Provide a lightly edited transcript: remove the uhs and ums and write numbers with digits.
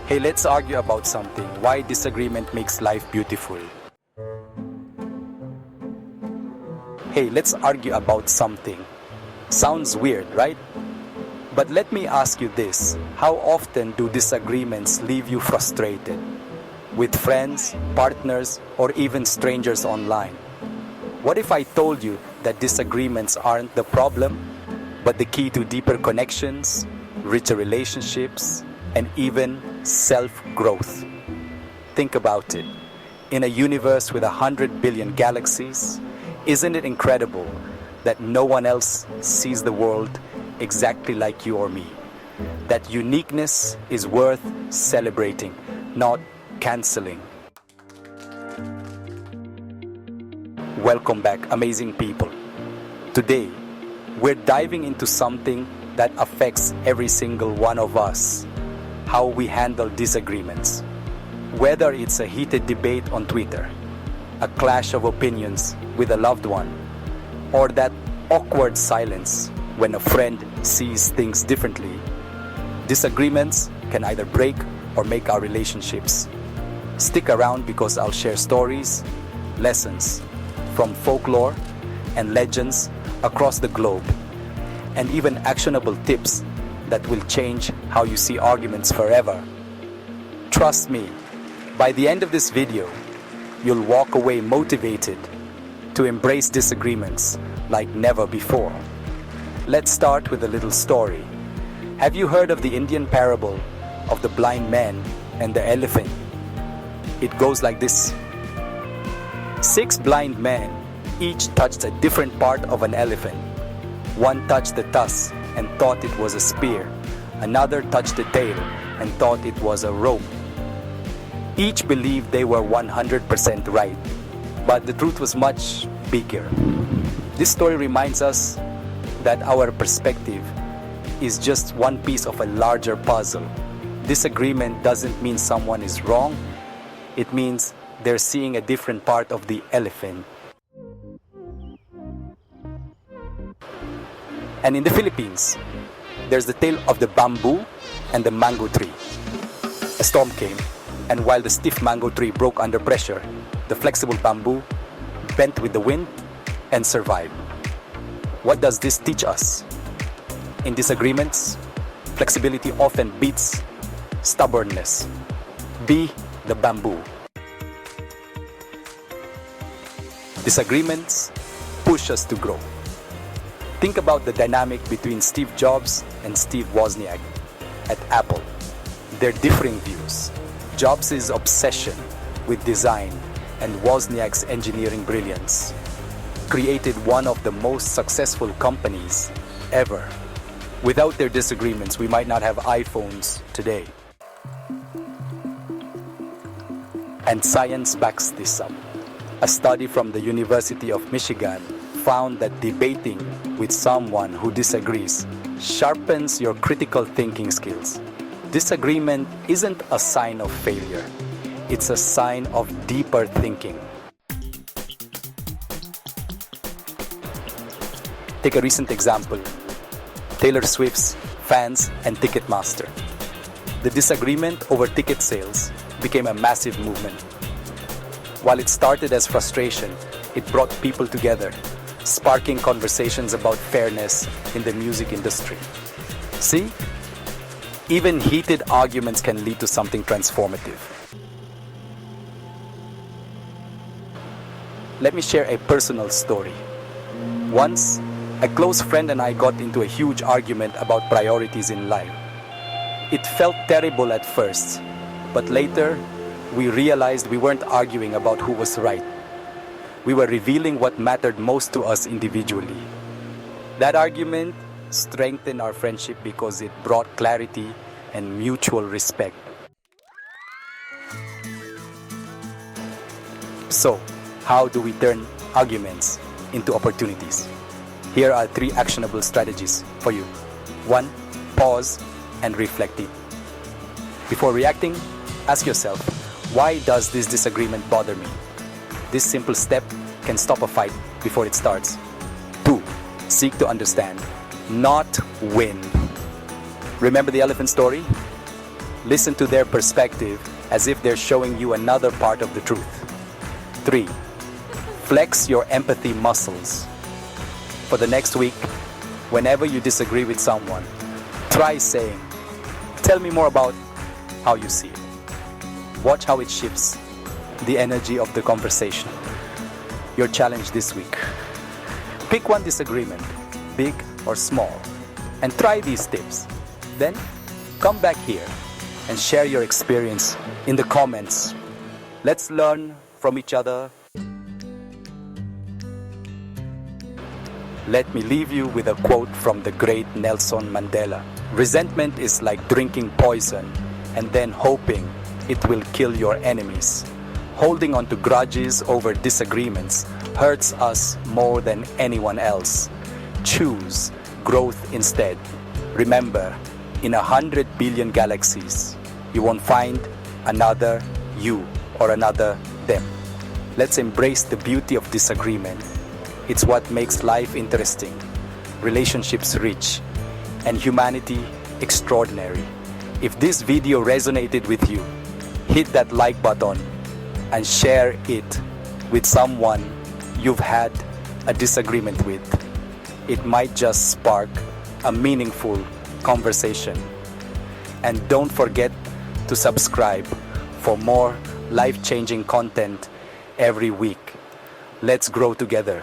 Hey, let's argue about something. Why disagreement makes life beautiful. Hey, let's argue about something. Sounds weird, right? But let me ask you this. How often do disagreements leave you frustrated? With friends, partners, or even strangers online? What if I told you that disagreements aren't the problem, but the key to deeper connections, richer relationships, and even self-growth? Think about it. In a universe with 100 billion galaxies, isn't it incredible that no one else sees the world exactly like you or me? That uniqueness is worth celebrating, not canceling. Welcome back, amazing people. Today, we're diving into something that affects every single one of us: how we handle disagreements. Whether it's a heated debate on Twitter, a clash of opinions with a loved one, or that awkward silence when a friend sees things differently, disagreements can either break or make our relationships. Stick around because I'll share stories, lessons from folklore and legends across the globe, and even actionable tips that will change how you see arguments forever. Trust me, by the end of this video, you'll walk away motivated to embrace disagreements like never before. Let's start with a little story. Have you heard of the Indian parable of the blind man and the elephant? It goes like this. 6 blind men each touched a different part of an elephant. One touched the tusk and thought it was a spear. Another touched the tail and thought it was a rope. Each believed they were 100% right, but the truth was much bigger. This story reminds us that our perspective is just one piece of a larger puzzle. Disagreement doesn't mean someone is wrong. It means they're seeing a different part of the elephant. And in the Philippines, there's the tale of the bamboo and the mango tree. A storm came, and while the stiff mango tree broke under pressure, the flexible bamboo bent with the wind and survived. What does this teach us? In disagreements, flexibility often beats stubbornness. Be the bamboo. Disagreements push us to grow. Think about the dynamic between Steve Jobs and Steve Wozniak at Apple. Their differing views. Jobs' obsession with design and Wozniak's engineering brilliance created one of the most successful companies ever. Without their disagreements, we might not have iPhones today. And science backs this up. A study from the University of Michigan found that debating with someone who disagrees sharpens your critical thinking skills. Disagreement isn't a sign of failure. It's a sign of deeper thinking. Take a recent example. Taylor Swift's fans and Ticketmaster. The disagreement over ticket sales became a massive movement. While it started as frustration, it brought people together, sparking conversations about fairness in the music industry. See? Even heated arguments can lead to something transformative. Let me share a personal story. Once, a close friend and I got into a huge argument about priorities in life. It felt terrible at first, but later, we realized we weren't arguing about who was right. We were revealing what mattered most to us individually. That argument strengthened our friendship because it brought clarity and mutual respect. So, how do we turn arguments into opportunities? Here are 3 actionable strategies for you. 1. Pause and reflect it. Before reacting, ask yourself, why does this disagreement bother me? This simple step can stop a fight before it starts. 2. Seek to understand, not win. Remember the elephant story? Listen to their perspective as if they're showing you another part of the truth. 3. Flex your empathy muscles. For the next week, whenever you disagree with someone, try saying, "Tell me more about how you see it." Watch how it shifts the energy of the conversation. Your challenge this week. Pick one disagreement, big or small, and try these tips. Then, come back here and share your experience in the comments. Let's learn from each other. Let me leave you with a quote from the great Nelson Mandela. "Resentment is like drinking poison and then hoping it will kill your enemies. Holding on to grudges over disagreements hurts us more than anyone else. Choose growth instead. Remember, in 100 billion galaxies, you won't find another you or another them." Let's embrace the beauty of disagreement. It's what makes life interesting, relationships rich, and humanity extraordinary. If this video resonated with you, hit that like button and share it with someone you've had a disagreement with. It might just spark a meaningful conversation. And don't forget to subscribe for more life-changing content every week. Let's grow together.